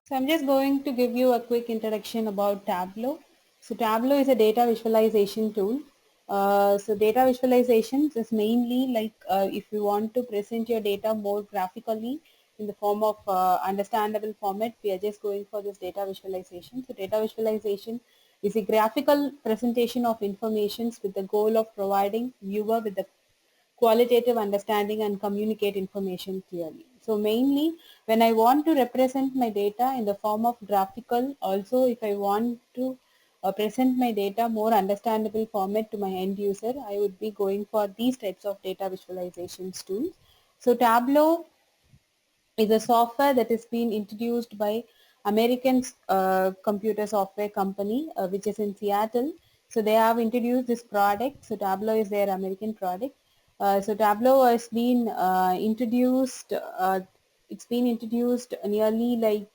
So I'm just going to give you a quick introduction about Tableau. So Tableau is a data visualization tool. So data visualizations is mainly like if you want to present your data more graphically in the form of understandable format, we are just going for this data visualization. So data visualization is a graphical presentation of informations with the goal of providing viewer with the qualitative understanding and communicate information clearly. So mainly when I want to represent my data in the form of graphical, also if I want to present my data more understandable format to my end user, I would be going for these types of data visualizations tools. So Tableau is a software that is being introduced by American computer software company, which is in Seattle. So they have introduced this product. So Tableau is their American product. So Tableau has been introduced. It's been introduced nearly like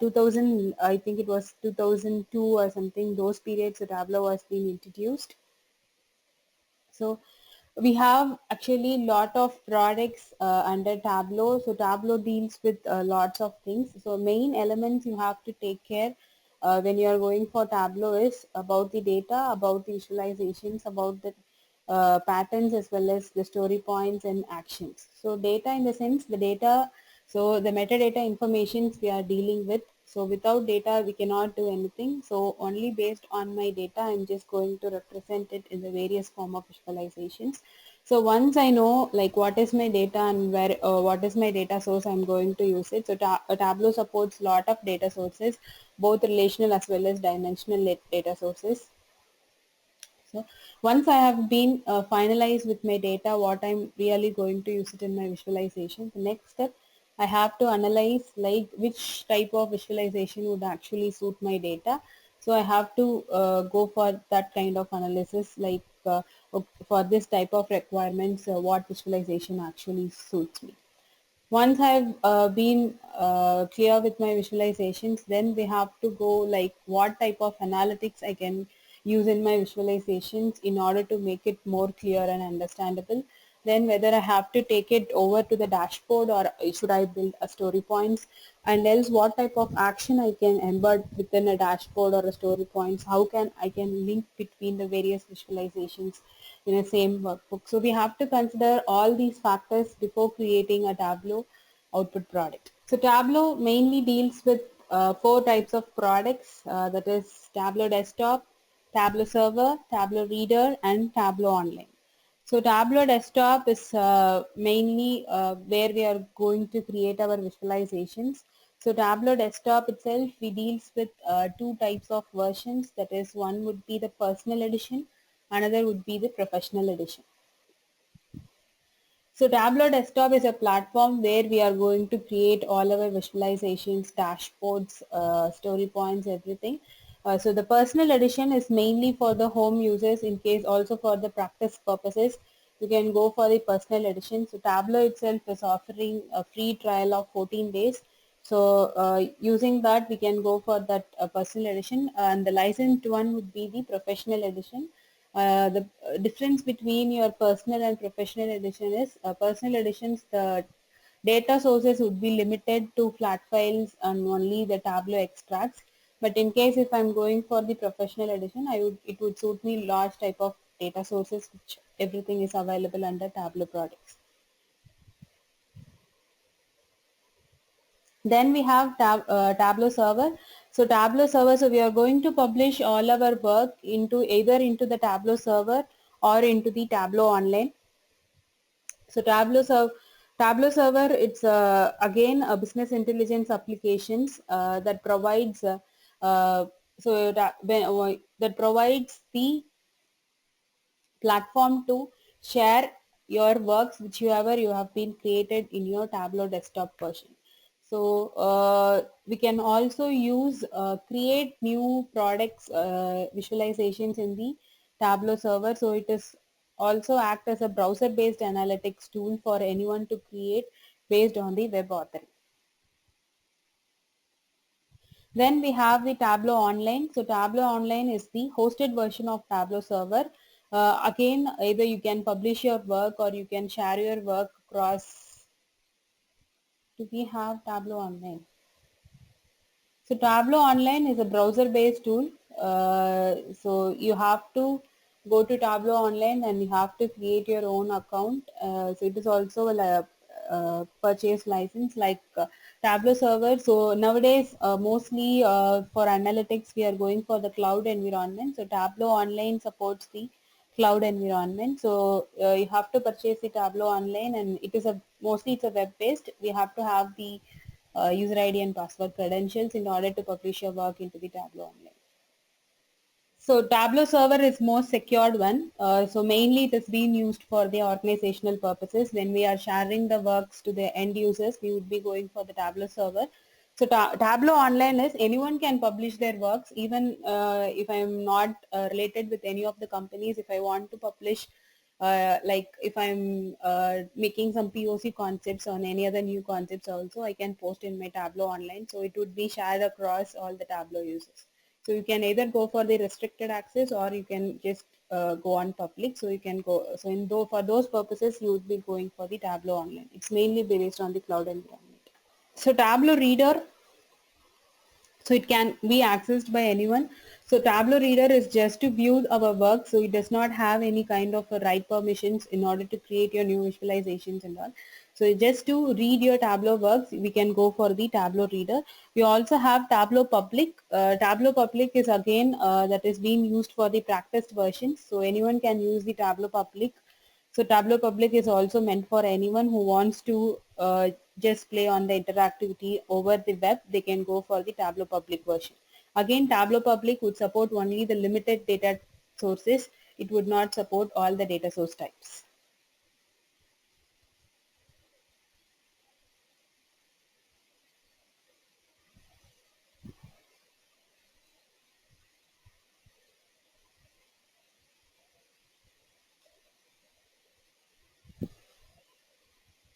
2000. I think it was 2002 or something. Those periods, so Tableau has been introduced. So we have actually lot of products under Tableau. So Tableau deals with lots of things. So main elements you have to take care when you are going for Tableau is about the data, about the visualizations, about the patterns as well as the story points and actions. So data in the sense the data, so the metadata informations we are dealing with. So without data we cannot do anything. So only based on my data I'm just going to represent it in the various form of visualizations. So once I know like what is my data and where what is my data source, I'm going to use it. So Tableau supports lot of data sources, both relational as well as dimensional data sources. So once I have been finalized with my data, what I'm really going to use it in my visualization, the next step I have to analyze like which type of visualization would actually suit my data. So I have to go for that kind of analysis like for this type of requirements, what visualization actually suits me. Once I've been clear with my visualizations, then we have to go like what type of analytics I can use in my visualizations in order to make it more clear and understandable. Then whether I have to take it over to the dashboard or should I build a story points, and else what type of action I can embed within a dashboard or a story points, how can I can link between the various visualizations in a same workbook. So we have to consider all these factors before creating a Tableau output product. So Tableau mainly deals with four types of products, that is Tableau Desktop, Tableau Server, Tableau Reader, and Tableau Online. So Tableau Desktop is mainly where we are going to create our visualizations. So Tableau Desktop itself, we deals with two types of versions. That is, one would be the personal edition, another would be the professional edition. So Tableau Desktop is a platform where we are going to create all our visualizations, dashboards, story points, everything. So the personal edition is mainly for the home users. In case also for the practice purposes, you can go for the personal edition. So Tableau itself is offering a free trial of 14 days. So using that, we can go for that personal edition, and the licensed one would be the professional edition. The difference between your personal and professional edition is personal editions, the data sources would be limited to flat files and only the Tableau extracts. But in case if I'm going for the professional edition, it would suit me large type of data sources, which everything is available under Tableau products. Then we have Tableau server. So Tableau server, so we are going to publish all our work into either into the Tableau server or into the Tableau online. So Tableau server, it's again a business intelligence applications that provides that provides the platform to share your works whichever you have been created in your Tableau desktop version. So we can also use create new products visualizations in the Tableau server. So it is also act as a browser based analytics tool for anyone to create based on the web authoring. Then we have the Tableau Online. So Tableau Online is the hosted version of Tableau Server. Again, either you can publish your work or you can share your work across Do we have Tableau Online? So Tableau Online is a browser-based tool. So you have to go to Tableau Online and you have to create your own account. So it is also a purchase license like Tableau server. So nowadays, mostly for analytics, we are going for the cloud environment. So Tableau Online supports the cloud environment. So you have to purchase the Tableau Online, and it is a mostly it's a web-based. We have to have the user ID and password credentials in order to publish your work into the Tableau Online. So Tableau server is most secured one. So mainly it is being used for the organizational purposes. When we are sharing the works to the end users, we would be going for the Tableau server. So Tableau Online is anyone can publish their works, even if I am not related with any of the companies. If I want to publish, like if I'm making some POC concepts on any other new concepts also, I can post in my Tableau Online. So it would be shared across all the Tableau users. So you can either go for the restricted access or you can just go on public. So you can go, so for those purposes, you would be going for the Tableau Online. It's mainly based on the cloud environment. So Tableau Reader, so it can be accessed by anyone. So Tableau Reader is just to view our work, so it does not have any kind of write permissions in order to create your new visualizations and all. So just to read your Tableau works, we can go for the Tableau Reader. We also have Tableau Public. Tableau Public is again that is being used for the practiced versions. So anyone can use the Tableau Public. So Tableau Public is also meant for anyone who wants to just play on the interactivity over the web. They can go for the Tableau Public version. Again, Tableau Public would support only the limited data sources. It would not support all the data source types.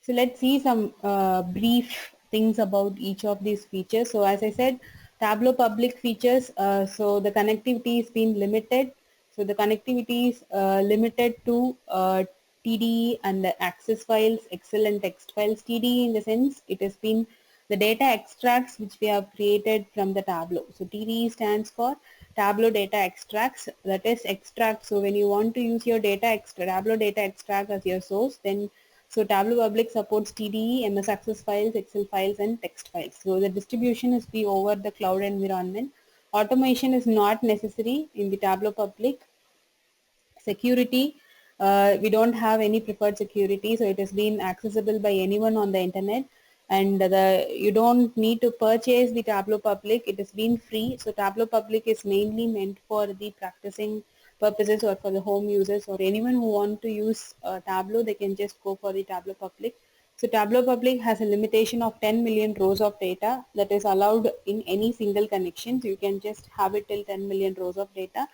So let's see some brief things about each of these features. So as I said, Tableau public features, so the connectivity is being limited. So the connectivity is limited to TDE and the access files, Excel and text files. TDE in the sense it has been the data extracts which we have created from the Tableau. So TDE stands for Tableau data extracts, that is extract. So when you want to use your Tableau data extract as your source, then so Tableau Public supports TDE, MS Access files, Excel files, and text files. So the distribution is be over the cloud environment. Automation is not necessary in the Tableau Public. Security, we don't have any preferred security, so it has been accessible by anyone on the internet. And you don't need to purchase the Tableau Public. It has been free. So Tableau Public is mainly meant for the practicing purposes or for the home users or anyone who want to use Tableau. They can just go for the Tableau Public. So Tableau Public has a limitation of 10 million rows of data that is allowed in any single connection. So you can just have it till 10 million rows of data.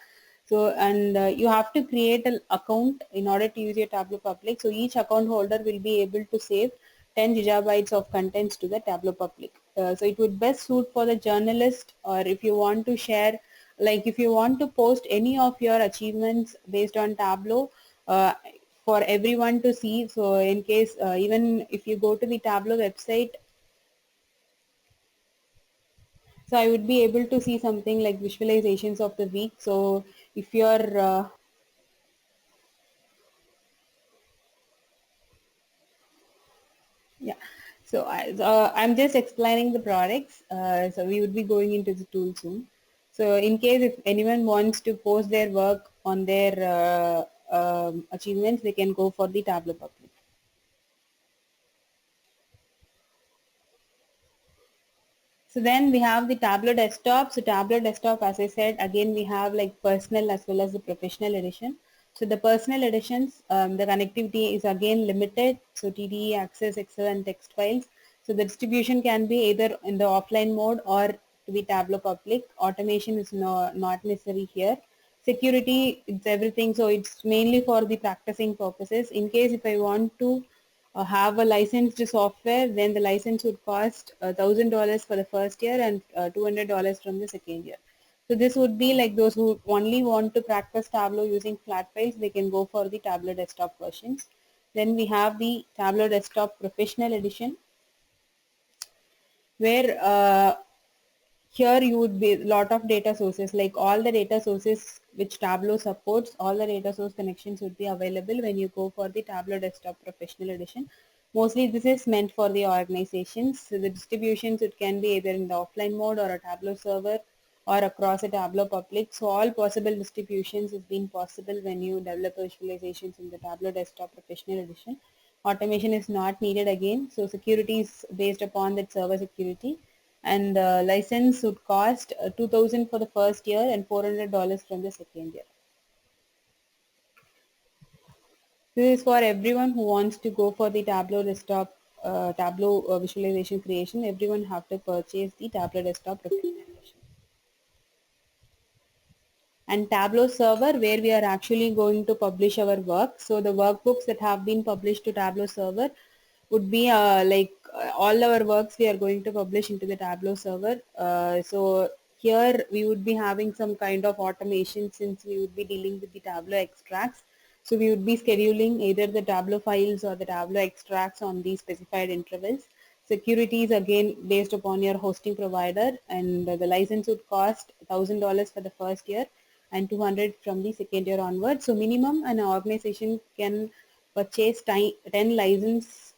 So, and you have to create an account in order to use your Tableau Public. So each account holder will be able to save 10 gigabytes of contents to the Tableau Public. So it would best suit for the journalist, or if you want to share, like if you want to post any of your achievements based on Tableau for everyone to see. So in case, even if you go to the Tableau website, so I would be able to see something like visualizations of the week. So if you're yeah, so I'm just explaining the products. So we would be going into the tool soon. So in case if anyone wants to post their work on their achievements, they can go for the Tableau Public. So then we have the Tableau desktop. So Tableau desktop, as I said, again we have like personal as well as the professional edition. So the personal editions, the connectivity is again limited. So TDE, access, Excel and text files. So the distribution can be either in the offline mode or to be Tableau public. Automation is not necessary here. Security, it's everything. So it's mainly for the practicing purposes. In case if I want to have a licensed software, then the license would cost $1,000 for the first year and $200 from the second year. So this would be like those who only want to practice Tableau using flat files, they can go for the Tableau desktop versions. Then we have the Tableau desktop professional edition. where here you would be lot of data sources, like all the data sources which Tableau supports, all the data source connections would be available when you go for the Tableau Desktop Professional Edition. Mostly this is meant for the organizations. So the distributions, it can be either in the offline mode or a Tableau server or across a Tableau public. So all possible distributions has been possible when you develop visualizations in the Tableau Desktop Professional Edition. Automation is not needed again. So security is based upon that server security, and the license would cost 2000 for the first year and $400 from the second year. This is for everyone who wants to go for the Tableau desktop, Tableau visualization creation. Everyone have to purchase the Tableau desktop professional edition. And Tableau server, where we are actually going to publish our work. So the workbooks that have been published to Tableau server would be all our works we are going to publish into the Tableau server. So here we would be having some kind of automation, since we would be dealing with the Tableau extracts. So we would be scheduling either the Tableau files or the Tableau extracts on these specified intervals. Security is again based upon your hosting provider, and the license would cost $1,000 for the first year and 200 from the second year onwards. So minimum an organization can purchase 10 license.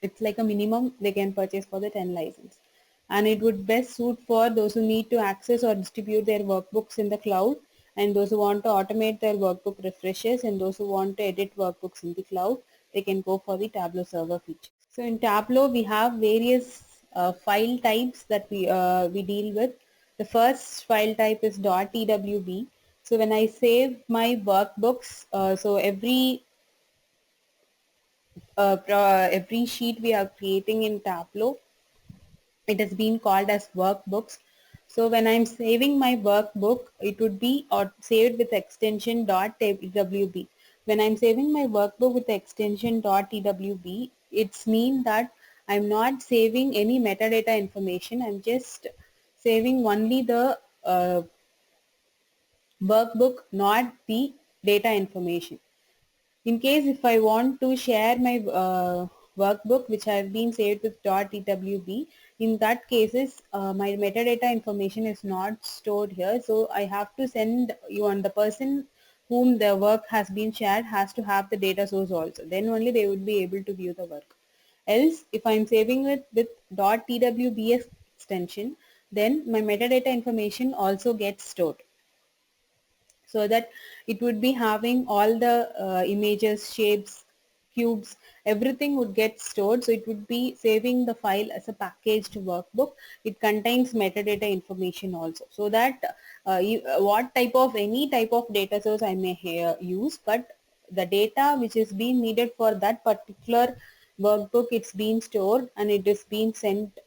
It's like a minimum they can purchase for the 10 license. And it would best suit for those who need to access or distribute their workbooks in the cloud, and those who want to automate their workbook refreshes, and those who want to edit workbooks in the cloud, they can go for the Tableau server feature. So in Tableau, we have various file types that we deal with. The first file type is .twb. So when I save my workbooks, so every sheet we are creating in Tableau, it has been called as workbooks. So when I'm saving my workbook, it would be saved with extension .twb. When I'm saving my workbook with the extension .twb, it's mean that I'm not saving any metadata information. I'm just saving only the workbook, not the data information. In case if I want to share my workbook which have been saved with .twb, in that cases my metadata information is not stored here. So I have to send you, on the person whom the work has been shared has to have the data source also. Then only they would be able to view the work. Else, if I'm saving it with .twb extension, then my metadata information also gets stored, so that it would be having all the images, shapes, cubes, everything would get stored. So it would be saving the file as a packaged workbook. It contains metadata information also, so that what type of any type of data source I may use, but the data which is being needed for that particular workbook, it's being stored and it is being sent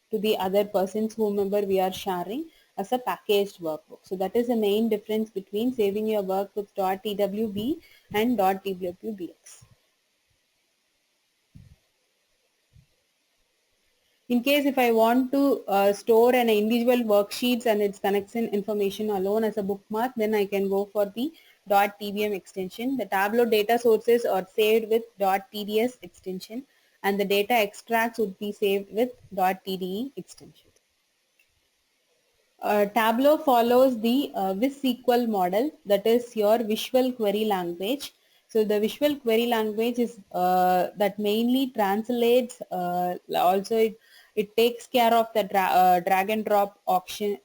to the other persons whomever we are sharing as a packaged workbook. So that is the main difference between saving your work with .twb and .twbx. In case if I want to store an individual worksheets and its connection information alone as a bookmark, then I can go for the .tbm extension. The Tableau data sources are saved with .tds extension, and the data extracts would be saved with .tde extension. Tableau follows the VisSQL model, that is your visual query language. So the visual query language is that mainly translates, also it takes care of the drag and drop option.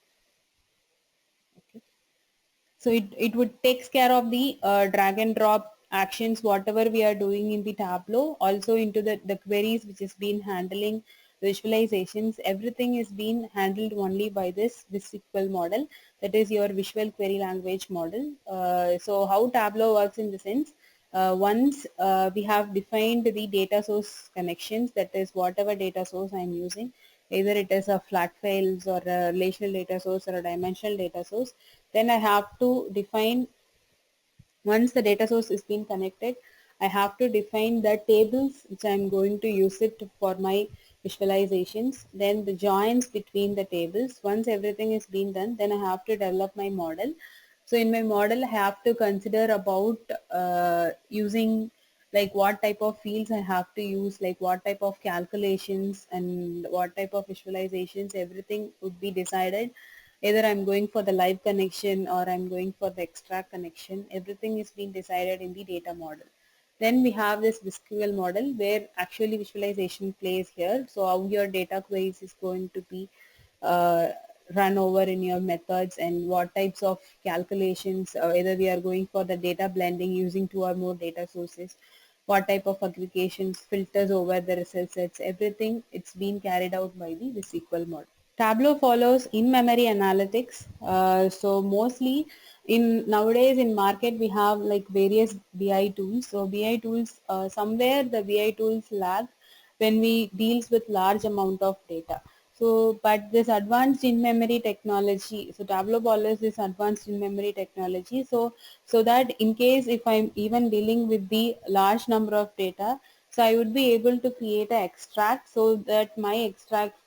Okay. So it would takes care of the drag and drop actions, whatever we are doing in the Tableau, also into the queries which is been handling visualizations. Everything is being handled only by this SQL model, that is your visual query language model. So how Tableau works in the sense, once we have defined the data source connections, that is whatever data source I am using, either it is a flat files or a relational data source or a dimensional data source, then I have to define, once the data source is being connected, I have to define the tables which I am going to use it for my visualizations, then the joins between the tables. Once everything is being done, then I have to develop my model. So in my model, I have to consider about using like what type of fields I have to use, like what type of calculations and what type of visualizations, everything would be decided. Either I'm going for the live connection or I'm going for the extract connection. Everything is being decided in the data model. Then we have this SQL model where actually visualization plays here. So how your data queries is going to be uh, run over in your methods, and what types of calculations, whether we are going for the data blending using two or more data sources, what type of aggregations, filters over the result sets, everything it's been carried out by the SQL model. Tableau follows in-memory analytics. So mostly in nowadays in market we have like various BI tools. So BI tools, somewhere the BI tools lag when we deals with large amount of data. So, but this advanced in-memory technology, so Tableau follows this advanced in-memory technology. So that in case if I'm even dealing with the large number of data, so I would be able to create an extract so that my extract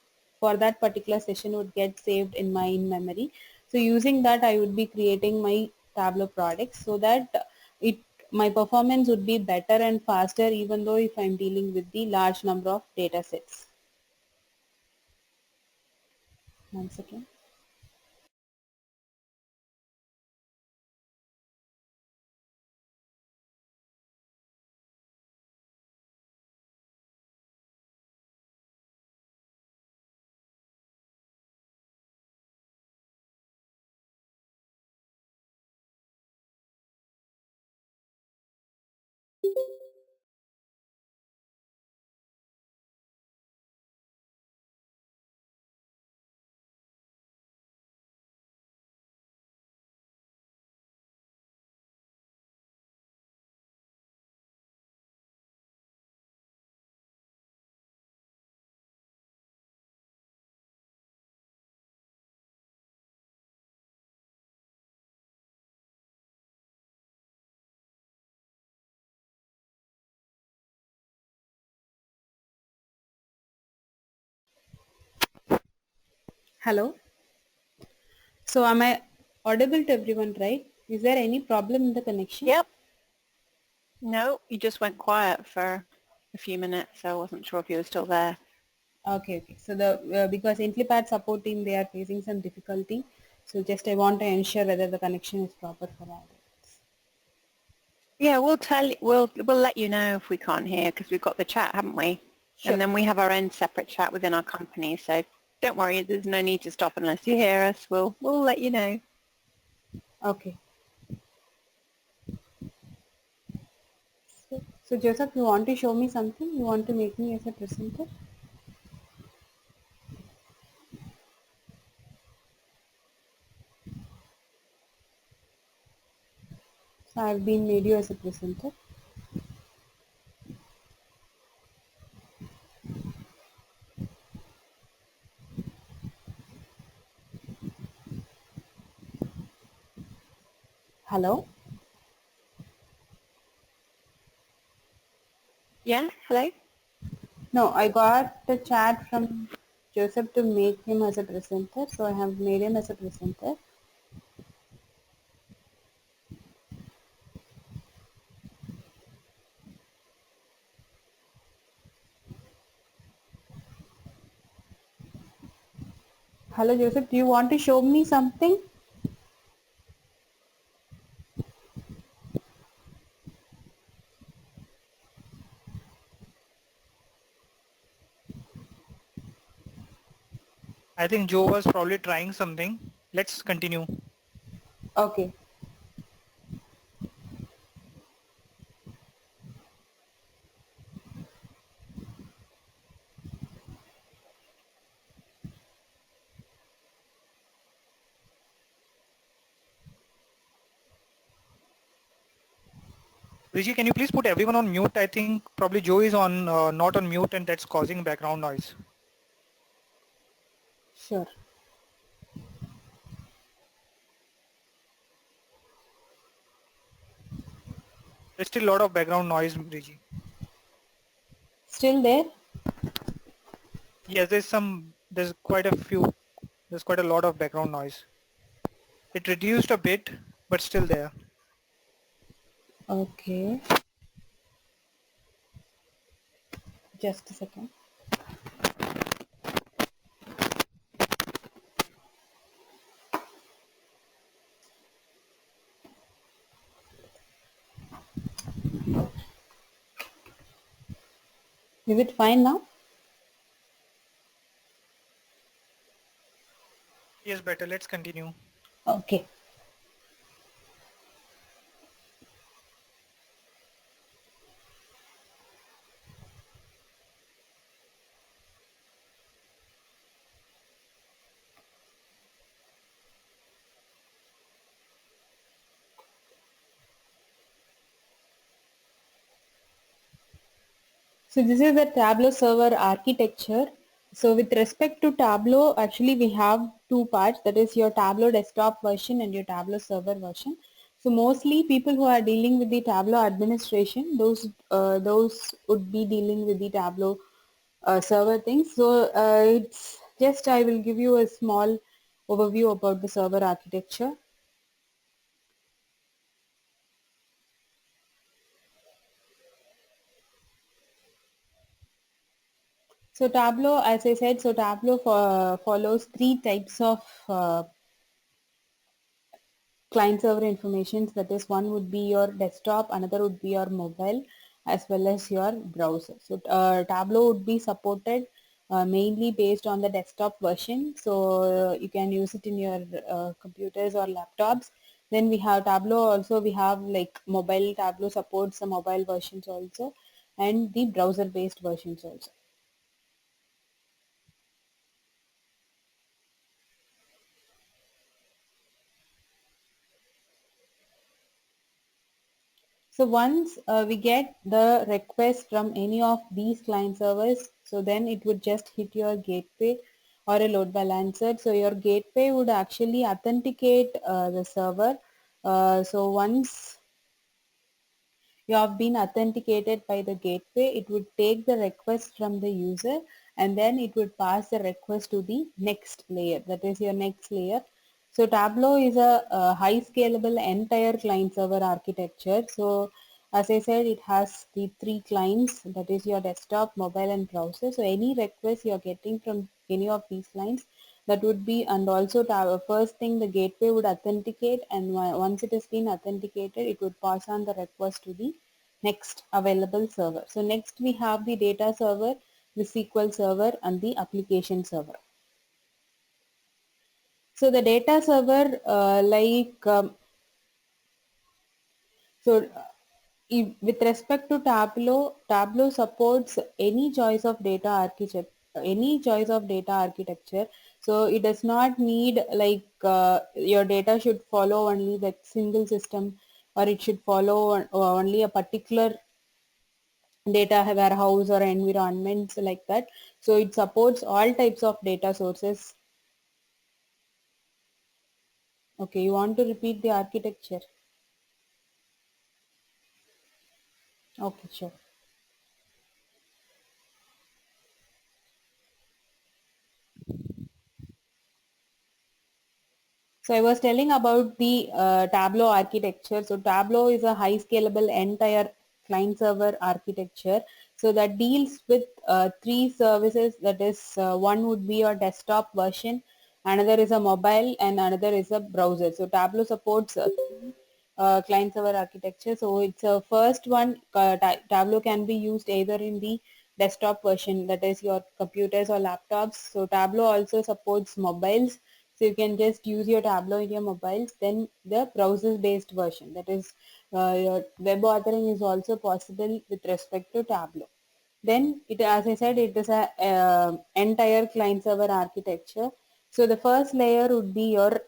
for that particular session would get saved in my in memory. So using that I would be creating my Tableau products so that it my performance would be better and faster even though if I'm dealing with the large number of data sets. One second. Hello. So am I audible to everyone, right? Is there any problem in the connection? Yep. No, you just went quiet for a few minutes, so I wasn't sure if you were still there. Okay, okay. So the because InfliPad support team they are facing some difficulty. So just I want to ensure whether the connection is proper for all. Yeah, we'll let you know if we can't hear because we've got the chat, haven't we? Sure. And then we have our own separate chat within our company, so don't worry, there's no need to stop unless you hear us. We'll let you know. Okay. So Joseph, you want to show me something? You want to make me as a presenter? So I've been made you as a presenter. Hello? Yeah, hello? No, I got the chat from Joseph to make him as a presenter. So I have made him as a presenter. Hello Joseph, do you want to show me something? I think Joe was probably trying something. Let's continue. Okay. Riji, can you please put everyone on mute? I think probably Joe is on not on mute and that's causing background noise. Sure. There's still a lot of background noise, Riji. Still there? Yes, there's quite a lot of background noise. It reduced a bit, but still there. Okay. Just a second. Is it fine now? Yes, better. Let's continue. Okay. So this is the Tableau server architecture. So with respect to Tableau, actually we have two parts, that is your Tableau desktop version and your Tableau server version. So mostly people who are dealing with the Tableau administration, those would be dealing with the Tableau server things. So it's just I will give you a small overview about the server architecture. So Tableau, as I said, so Tableau follows three types of client server information. That is, one would be your desktop, another would be your mobile, as well as your browser. So Tableau would be supported mainly based on the desktop version. So you can use it in your computers or laptops. Then we have Tableau also, we have like mobile. Tableau supports the mobile versions also, and the browser based versions also. So once we get the request from any of these client servers, so then it would just hit your gateway or a load balancer. So your gateway would actually authenticate the server. So once you have been authenticated by the gateway, it would take the request from the user and then it would pass the request to the next layer, that is your next layer. So Tableau is a high scalable entire client server architecture. So as I said, it has the three clients, that is your desktop, mobile and browser. So any request you're getting from any of these clients, that would be, and also first thing the gateway would authenticate, and once it has been authenticated, it would pass on the request to the next available server. So next we have the data server, the SQL server and the application server. So the data server so with respect to Tableau, Tableau supports any choice of data architecture. So it does not need like your data should follow only that single system, or it should follow only a particular data warehouse or environments like that. So it supports all types of data sources. Okay, you want to repeat the architecture? Okay, sure. So I was telling about the Tableau architecture. So Tableau is a high scalable entire client server architecture. So that deals with three services. That is, one would be your desktop version, another is a mobile, and another is a browser. So Tableau supports client server architecture. So it's a first one. Tableau can be used either in the desktop version, that is your computers or laptops. So Tableau also supports mobiles. So you can just use your Tableau in your mobiles. Then the browser-based version, that is your web authoring is also possible with respect to Tableau. Then it, as I said, it is a entire client server architecture. So the first layer would be your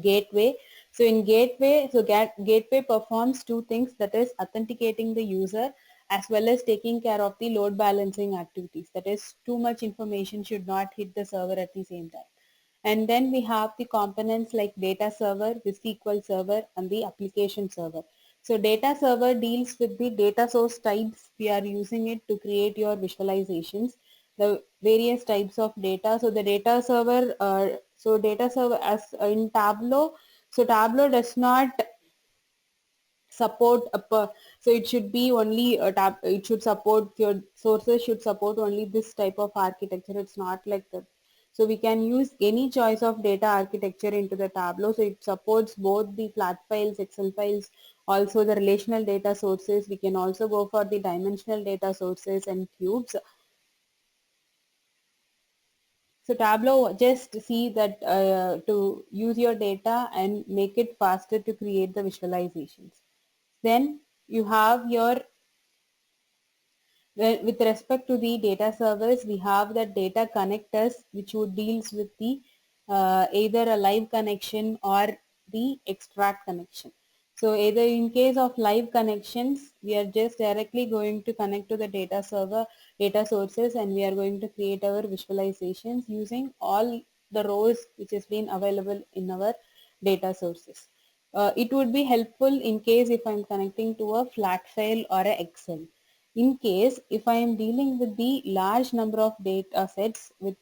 gateway. So in gateway, so gateway performs two things, that is authenticating the user as well as taking care of the load balancing activities. That is, too much information should not hit the server at the same time. And then we have the components like data server, the SQL server and the application server. So data server deals with the data source types. We are using it to create your visualizations, the various types of data. So the data server, as in Tableau, so Tableau does not support so it should be only a tab, it should support, your sources should support only this type of architecture. It's not like that. So we can use any choice of data architecture into the Tableau. So it supports both the flat files, Excel files, also the relational data sources. We can also go for the dimensional data sources and cubes. So Tableau, just see that to use your data and make it faster to create the visualizations. Then you have your, with respect to the data servers, we have the data connectors which would deals with the either a live connection or the extract connection. So either in case of live connections, we are just directly going to connect to the data server, data sources, and we are going to create our visualizations using all the rows which has been available in our data sources. It would be helpful in case if I'm connecting to a flat file or a Excel. In case if I am dealing with the large number of data sets with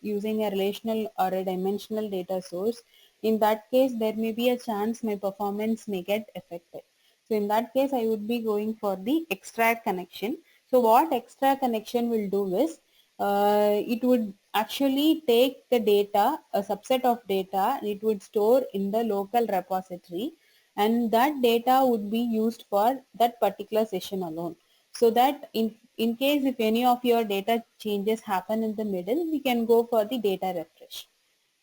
using a relational or a dimensional data source, in that case there may be a chance my performance may get affected. So in that case I would be going for the extract connection. So what extract connection will do is it would actually take the data, a subset of data, and it would store in the local repository, and that data would be used for that particular session alone. So that in case if any of your data changes happen in the middle, we can go for the data refresh.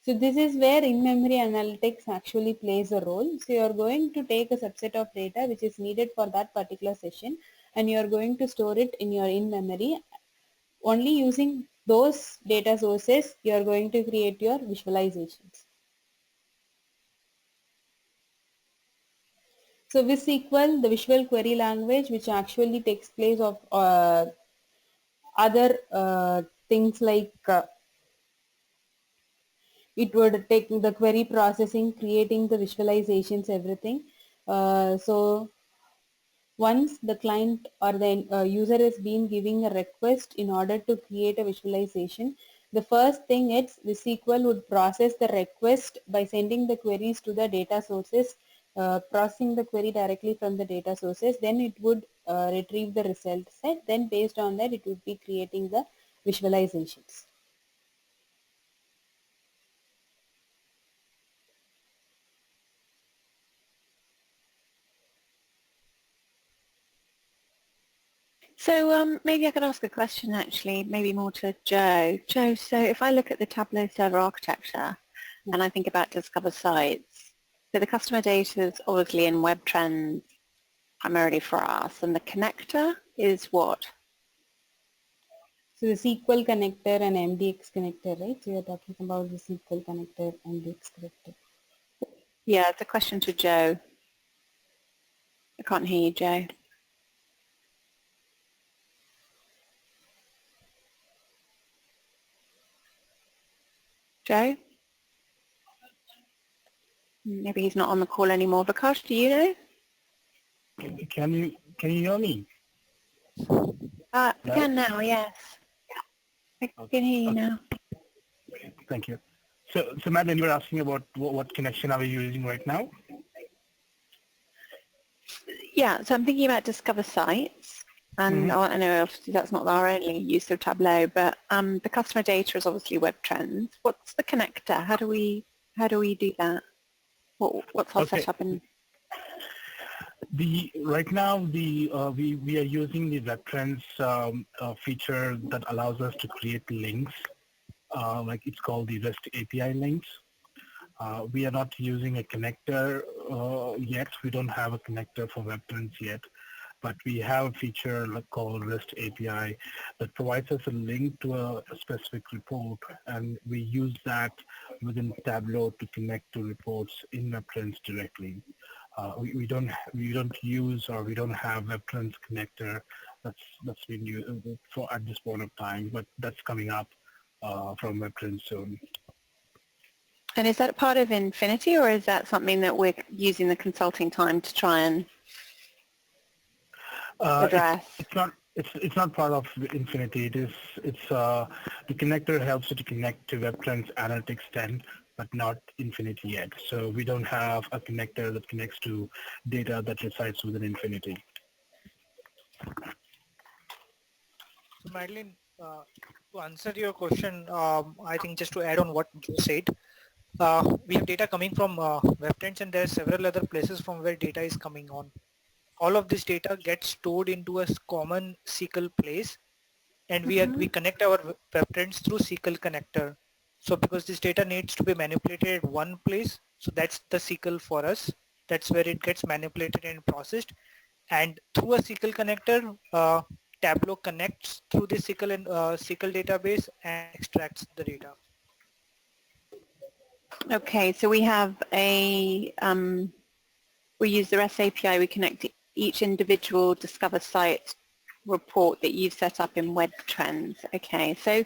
So this is where in-memory analytics actually plays a role. So you are going to take a subset of data which is needed for that particular session, and you are going to store it in your in-memory. Only using those data sources, you are going to create your visualizations. So with SQL, the visual query language, which actually takes place of other things like it would take the query processing, creating the visualizations, everything. So once the client or the user has been giving a request in order to create a visualization, the first thing is the SQL would process the request by sending the queries to the data sources, processing the query directly from the data sources. Then it would retrieve the result set. Then based on that, it would be creating the visualizations. So maybe I could ask a question actually, maybe more to Joe. Joe, so if I look at the Tableau server architecture and I think about Discover Sites, so the customer data is obviously in web trends primarily for us, and the connector is what? So the SQL connector and MDX connector, right? So you're talking about the SQL connector and MDX connector. Yeah, it's a question to Joe. I can't hear you, Joe. Joe? Maybe he's not on the call anymore. Vikash, do you know? Can you hear me? I Hello? can now, yes. I can hear you now. Thank you. So Madeline, you were asking about what connection are we using right now? Yeah, so I'm thinking about Discover Sites. And I know obviously that's not our only use of Tableau, but the customer data is obviously web trends. What's the connector? How do we do that? What's our Okay. setup in? Right now we are using the web trends feature that allows us to create links. Like it's called the REST API links. We are not using a connector yet. We don't have a connector for web trends yet. But we have a feature called REST API that provides us a link to a specific report, and we use that within Tableau to connect to reports in WebTrends directly. We don't use, or we don't have WebTrends connector that's been used for at this point of time, but that's coming up from WebTrends soon. And is that part of Infinity, or is that something that we're using the consulting time to try and address? It's not part of Infinity. It's the connector helps you to connect to WebTrends Analytics 10 but not infinity yet. So we don't have a connector that connects to data that resides within infinity. So Madeline, to answer your question, I think just to add on what Joe said, we have data coming from web trends, and there are several other places from where data is coming on. All of this data gets stored into a common SQL place, and we connect our web trends through SQL connector. So because this data needs to be manipulated at one place, so that's the SQL for us. That's where it gets manipulated and processed. And through a SQL connector, Tableau connects through the SQL and SQL database and extracts the data. Okay, so we have a, we use the REST API, we connect to each individual Discover site report that you've set up in Web Trends. Okay, so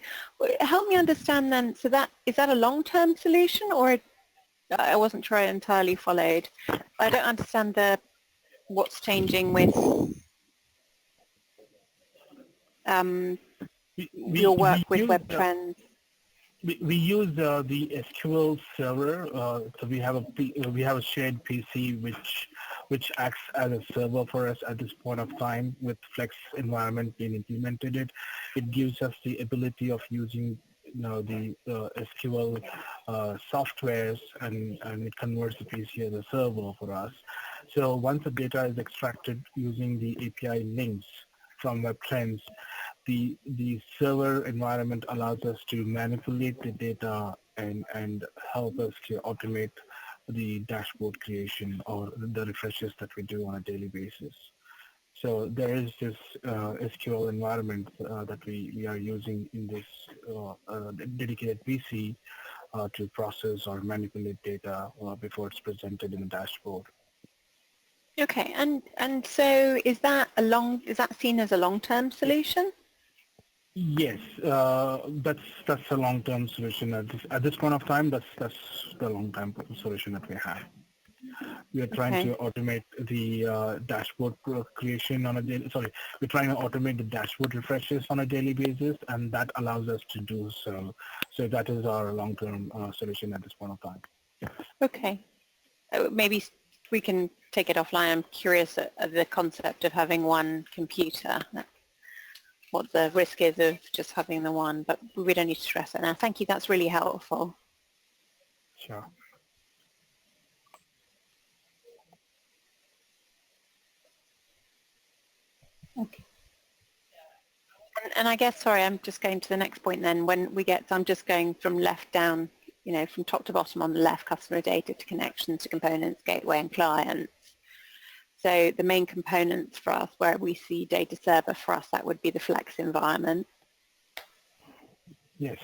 help me understand then, so that, is that a long-term solution, or I wasn't sure I entirely followed. I don't understand what's changing with your work We with use Web Trends. we use the SQL server. So we have a shared PC which acts as a server for us at this point of time. With Flex environment being implemented, it gives us the ability of using the SQL softwares, and it converts the PC as a server for us. So once the data is extracted using the API links from Web Trends, the server environment allows us to manipulate the data and help us to automate the dashboard creation or the refreshes that we do on a daily basis. So there is this SQL environment that we are using in this dedicated PC to process or manipulate data before it's presented in the dashboard. Okay, and so is that seen as a long-term solution? Yes, that's a long-term solution at this point of time. That's the long-term solution that we have. We are trying to automate the dashboard creation on a daily. Sorry, we're trying to automate the dashboard refreshes on a daily basis, and that allows us to do so. So that is our long-term solution at this point of time. Okay, maybe we can take it offline. I'm curious at the concept of having one computer. What the risk is of just having the one, but we don't need to stress it now. Thank you, that's really helpful. Sure. Okay. And I guess, sorry, I'm just going to the next point then. When we get, I'm just going from left down, from top to bottom on the left, customer data to connections to components, gateway and clients. So the main components for us where we see data server for us, that would be the Flex environment. Yes.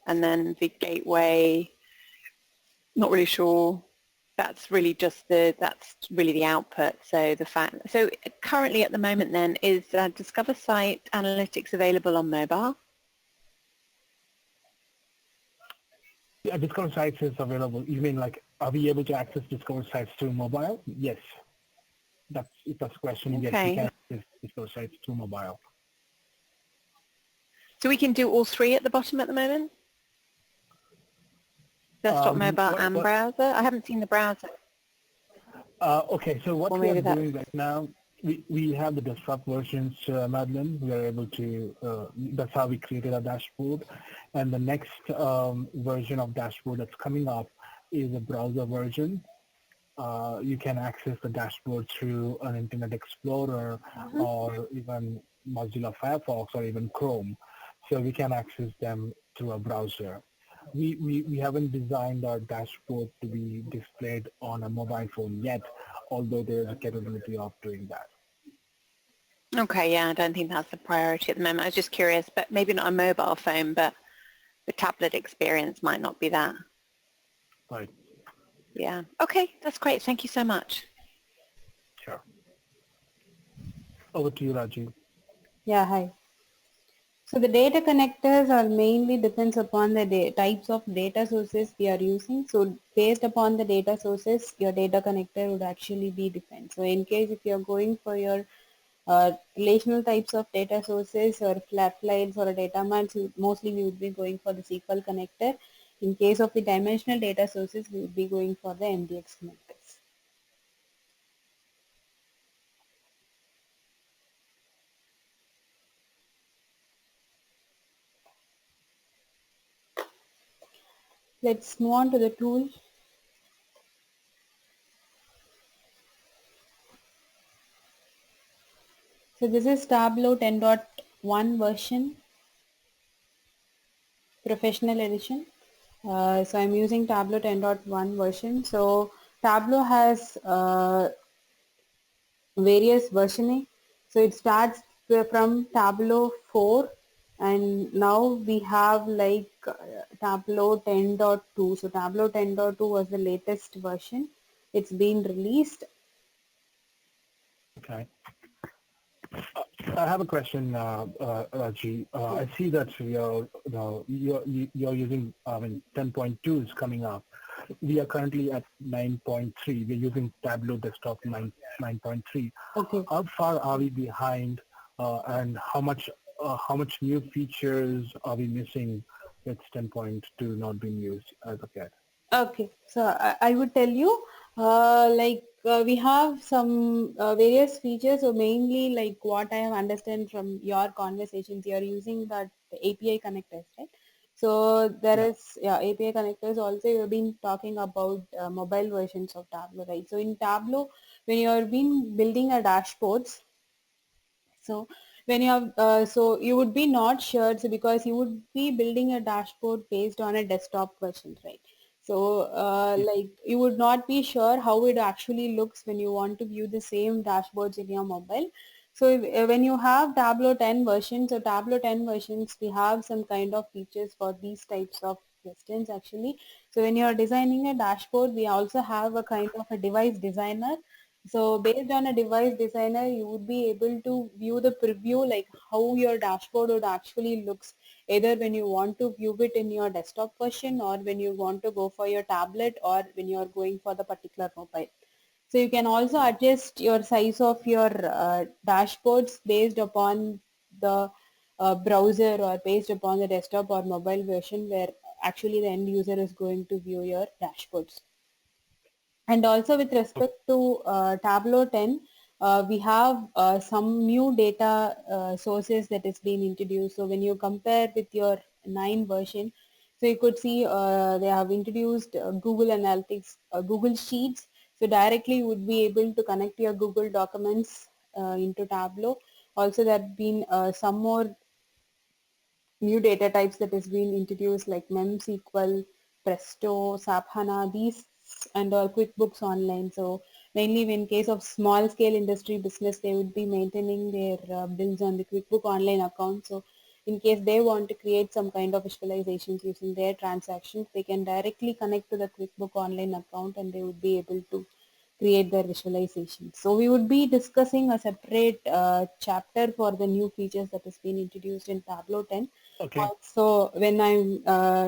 And then the gateway, not really sure. That's really the output. So so currently at the moment then, is Discover Site Analytics available on mobile? Yeah, Discover Sites is available. You mean like, are we able to access Discover Sites through mobile? Yes. That's the question. Okay. Yes, we can access Discover Sites through mobile. So we can do all three at the bottom at the moment? Desktop, mobile, and browser? I haven't seen the browser. Okay, so what we are doing right now, we have the desktop versions, Madeline. We are able to, that's how we created our dashboard. And the next version of dashboard that's coming up is a browser version. You can access the dashboard through an Internet Explorer or even Mozilla Firefox or even Chrome. So we can access them through a browser. We haven't designed our dashboard to be displayed on a mobile phone yet, although there is a capability of doing that. Okay, yeah, I don't think that's the priority at the moment. I was just curious, but maybe not a mobile phone, but the tablet experience might not be that. Right. Yeah. Okay, that's great. Thank you so much. Sure. Over to you, Rajiv. Yeah, hi. So the data connectors are mainly depends upon the types of data sources we are using. So based upon the data sources, your data connector would actually be different. So in case if you're going for your relational types of data sources or flat files or a data mart, mostly we would be going for the SQL connector. In case of the dimensional data sources, we would be going for the MDX connectors. Let's move on to the tool. So this is Tableau 10.1 version, professional edition. So I'm using Tableau 10.1 version. So Tableau has various versioning. So it starts from Tableau 4, and now we have like Tableau 10.2. So Tableau 10.2 was the latest version. It's been released. Okay. I have a question, Raji. I see that you're using, 10.2 is coming up. We are currently at 9.3. We're using Tableau Desktop 9.3. Okay. How far are we behind, and how much new features are we missing with 10.2 not being used as of yet? Okay, so I would tell you, we have some various features. So mainly, like what I have understand from your conversations, you are using that API connectors, right? So there Yeah. is API connectors. Also, you've been talking about mobile versions of Tableau, right? So in Tableau, when you are been building a dashboards, so when you have, so you would be not sure, so because you would be building a dashboard based on a desktop version, right? So Yeah. like you would not be sure how it actually looks when you want to view the same dashboards in your mobile. So when you have Tableau 10 versions, so Tableau 10 versions, we have some kind of features for these types of questions actually. So when you are designing a dashboard, we also have a kind of a device designer. So based on a device designer, you would be able to view the preview, like how your dashboard would actually looks, either when you want to view it in your desktop version, or when you want to go for your tablet, or when you are going for the particular mobile. So you can also adjust your size of your dashboards based upon the browser, or based upon the desktop or mobile version where actually the end user is going to view your dashboards. And also with respect to Tableau 10, we have some new data sources that is being introduced. So when you compare with your 9 version, so you could see they have introduced Google Analytics, Google Sheets. So directly you would be able to connect your Google documents into Tableau. Also there have been some more new data types that has been introduced, like MemSQL, Presto, SAP HANA, these and all QuickBooks Online. So mainly in case of small scale industry business, they would be maintaining their bills on the QuickBook Online account. So in case they want to create some kind of visualizations using their transactions, they can directly connect to the QuickBook Online account, and they would be able to create their visualization. So we would be discussing a separate chapter for the new features that has been introduced in Tableau 10. Okay. So when I'm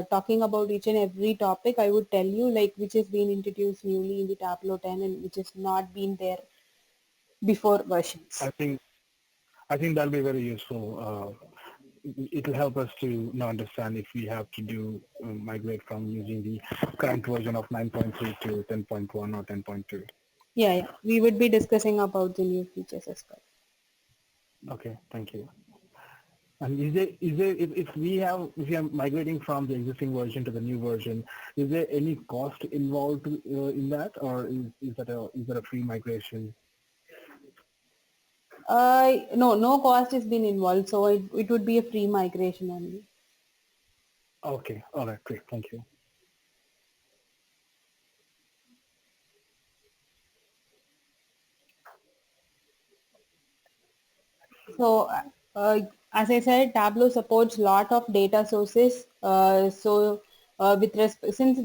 talking about each and every topic, I would tell you like which has been introduced newly in the Tableau 10 and which has not been there before versions. I think that'll be very useful. It'll help us to understand if we have to do migrate from using the current version of 9.3 to 10.1 or 10.2. Yeah, yeah. We would be discussing about the new features as well. Okay, thank you. And is there if we are migrating from the existing version to the new version, is there any cost involved in that, or is that a free migration? No, no cost has been involved, so it would be a free migration only. Okay, all right, great, thank you. So, as I said, Tableau supports lot of data sources. Since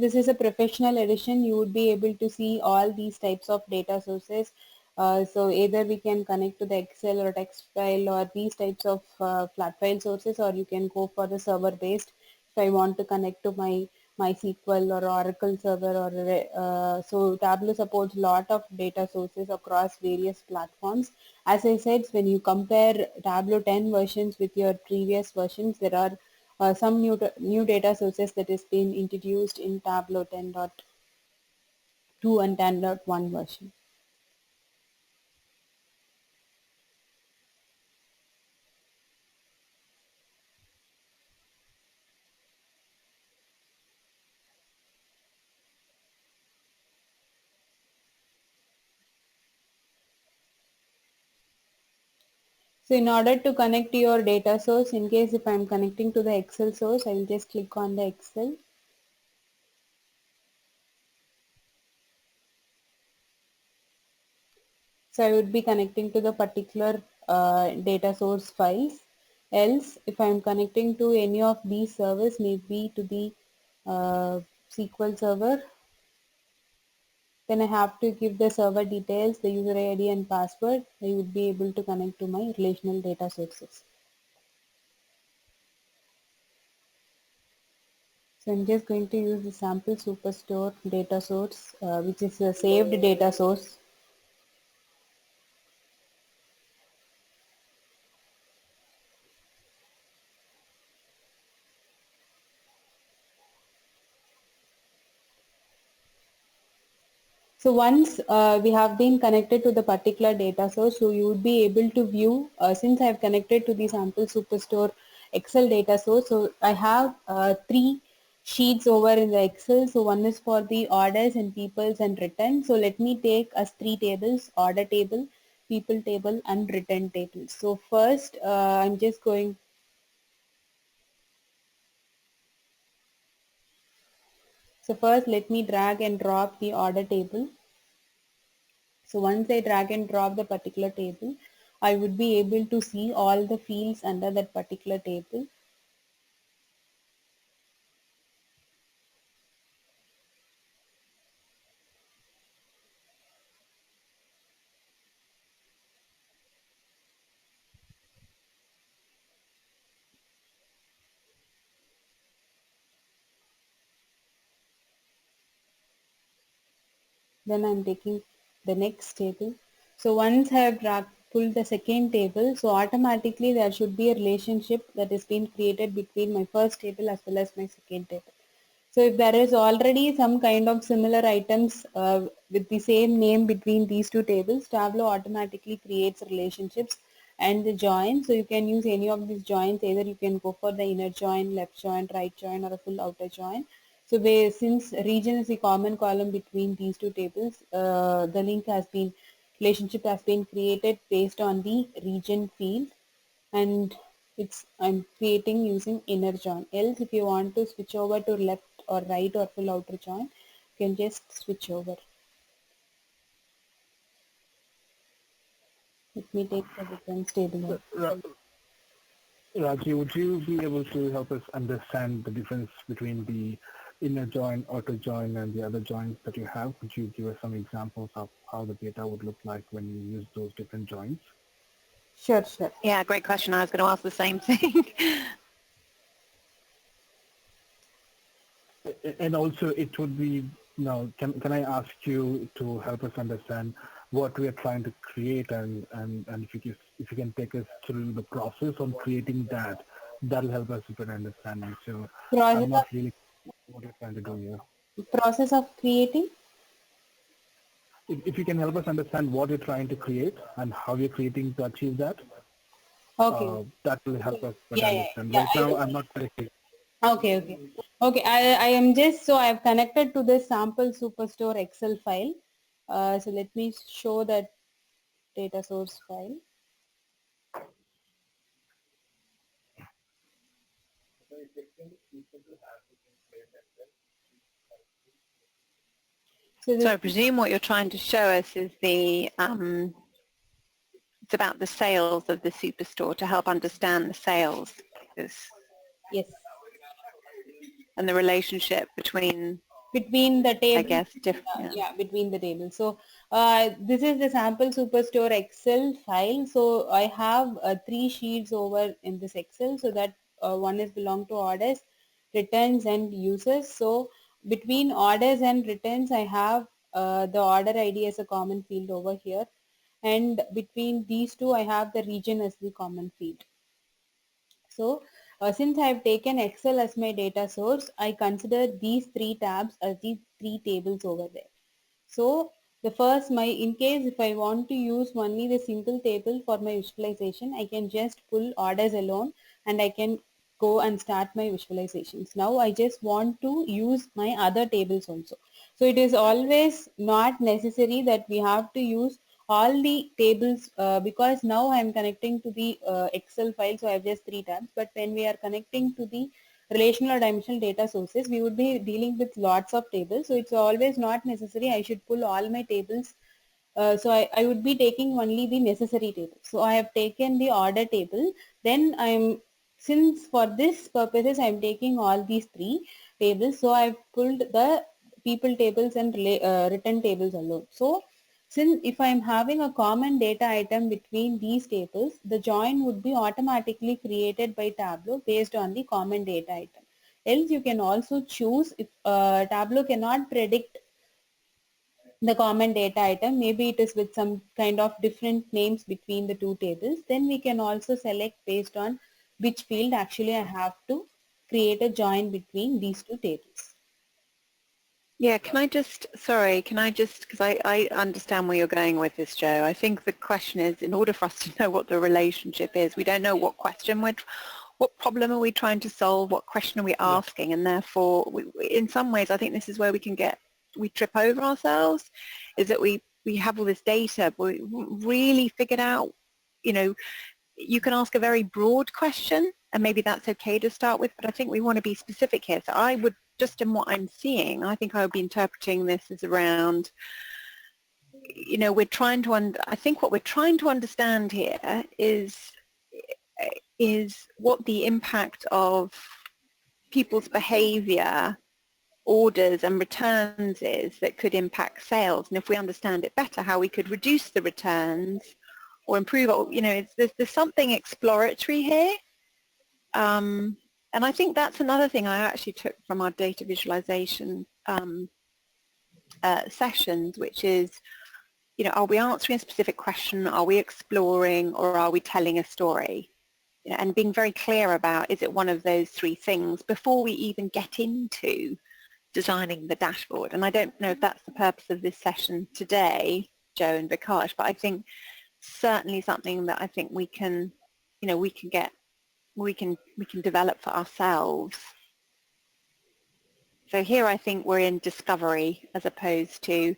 this is a professional edition, you would be able to see all these types of data sources. So either we can connect to the Excel or text file or these types of flat file sources, or you can go for the server based. If I want to connect to my MySQL or Oracle server, or so Tableau supports lot of data sources across various platforms. As I said, when you compare Tableau 10 versions with your previous versions, there are some new data sources that has been introduced in Tableau 10.2 and 10.1 version. So in order to connect to your data source, in case if I'm connecting to the Excel source, I will just click on the Excel. So I would be connecting to the particular data source files. Else, if I'm connecting to any of these servers, maybe to the SQL server, then I have to give the server details, the user ID and password. I would be able to connect to my relational data sources. So I'm just going to use the sample superstore data source, which is a saved data source. So once we have been connected to the particular data source, so you would be able to view, since I have connected to the sample superstore Excel data source, so I have three sheets over in the Excel. So one is for the orders and peoples and return. So let me take as three tables: order table, people table and return table. So first I'm just going, so first let me drag and drop the order table. So once I drag and drop the particular table, I would be able to see all the fields under that particular table. Then I'm taking the next table. So once I have pulled the second table, so automatically there should be a relationship that is being created between my first table as well as my second table. So if there is already some kind of similar items with the same name between these two tables, Tableau automatically creates relationships and the join. So you can use any of these joins. Either you can go for the inner join, left join, right join, or a full outer join. So since region is the common column between these two tables, the relationship has been created based on the region field, and I'm creating using inner join. Else if you want to switch over to left or right or full outer join, you can just switch over. Let me take the difference table. Raji, would you be able to help us understand the difference between the inner join, outer join, and the other joins that you have? Could you give us some examples of how the data would look like when you use those different joins? Sure, sure. Yeah, great question. I was going to ask the same thing. And also, it would be, can I ask you to help us understand what we are trying to create, and if you can take us through the process of creating that, that'll help us with an understanding. So I'm not really what you're trying to do here. Process of creating. If you can help us understand what you're trying to create and how you're creating to achieve that, Okay. that will help us better Yeah, yeah, understand. yeah. Right now, I'm not very clear. Okay, okay. Okay, I am just, so I have connected to this sample superstore Excel file. So let me show that data source file. So So this, I presume what you're trying to show us is it's about the sales of the superstore to help understand the sales yes, and the relationship between, between the I table, guess, different. yeah, between the tables. So this is the sample superstore Excel file. So I have three sheets over in this Excel. So that one is belong to orders, returns and users. So between orders and returns, I have the order ID as a common field over here. And between these two, I have the region as the common field. So Since I have taken Excel as my data source, I consider these three tabs as the three tables over there. So the first, in case if I want to use only the single table for my visualization, I can just pull orders alone and I can go and start my visualizations. Now I just want to use my other tables also. So it is always not necessary that we have to use all the tables because now I am connecting to the Excel file, so I have just three tabs. But when we are connecting to the relational or dimensional data sources, we would be dealing with lots of tables. So it's always not necessary I should pull all my tables. So I would be taking only the necessary table. So I have taken the order table. Then since for this purposes I'm taking all these three tables. So I've pulled the people tables and return tables alone. So since if I am having a common data item between these tables, the join would be automatically created by Tableau based on the common data item. Else you can also choose if Tableau cannot predict the common data item, maybe it is with some kind of different names between the two tables, then we can also select based on which field actually I have to create a join between these two tables. Yeah, can I just, because I understand where you're going with this, Joe. I think the question is, in order for us to know what the relationship is, we don't know what what problem are we trying to solve, what question are we asking, and therefore, in some ways, I think this is where we trip over ourselves, is that we have all this data, but we really figured out, you can ask a very broad question, and maybe that's okay to start with, but I think we want to be specific here. So I would, just in what I'm seeing, I think I would be interpreting this as around, we're trying to, I think what we're trying to understand here is what the impact of people's behavior, orders and returns is that could impact sales. And if we understand it better, how we could reduce the returns or improve, there's something exploratory here. And I think that's another thing I actually took from our data visualization sessions, which is, are we answering a specific question? Are we exploring, or are we telling a story? And being very clear about, is it one of those three things before we even get into designing the dashboard. And I don't know if that's the purpose of this session today, Joe and Vikash, but I think certainly something that I think we can develop for ourselves. So here I think we're in discovery as opposed to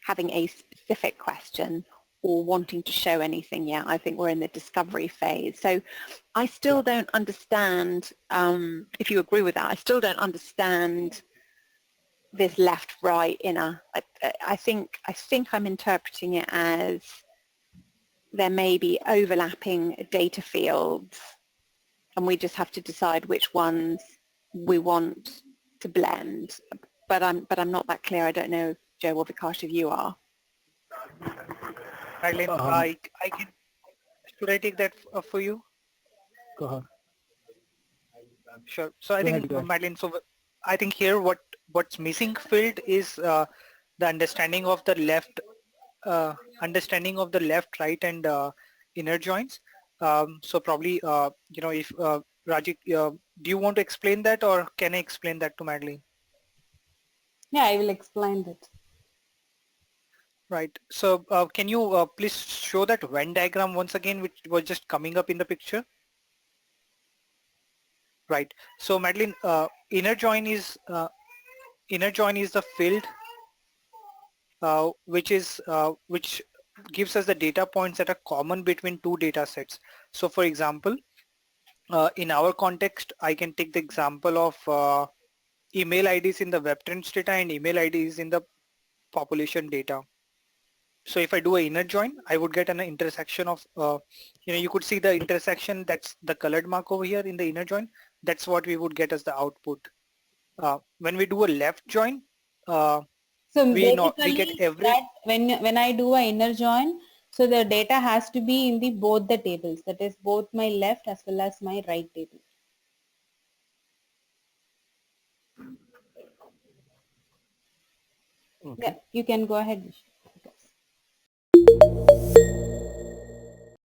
having a specific question or wanting to show anything yet. I think we're in the discovery phase. So I still don't understand, if you agree with that, I still don't understand this left-right inner. I think I'm interpreting it as there may be overlapping data fields, and we just have to decide which ones we want to blend. But I'm not that clear. I don't know, Joe or Vikash, if you are. Madeline, I can. Should I take that for you? Go ahead. Sure. So I think, Madeline, so I think here what's missing filled is the understanding of the left, right, and inner joins. So probably, if Rajiv, do you want to explain that, or can I explain that to Madeline? Yeah, I will explain that. Right. So can you please show that Venn diagram once again, which was just coming up in the picture? Right. So Madeline, inner join is the field which gives us the data points that are common between two data sets. So for example, in our context, I can take the example of email IDs in the web trends data and email IDs in the population data. So if I do an inner join, I would get an intersection of, you could see the intersection, that's the colored mark over here in the inner join. That's what we would get as the output. When we do a left join, So we get basically every. that when I do a inner join, so the data has to be in the both the tables, that is both my left as well as my right table. Okay. Yeah, you can go ahead, Vishnu.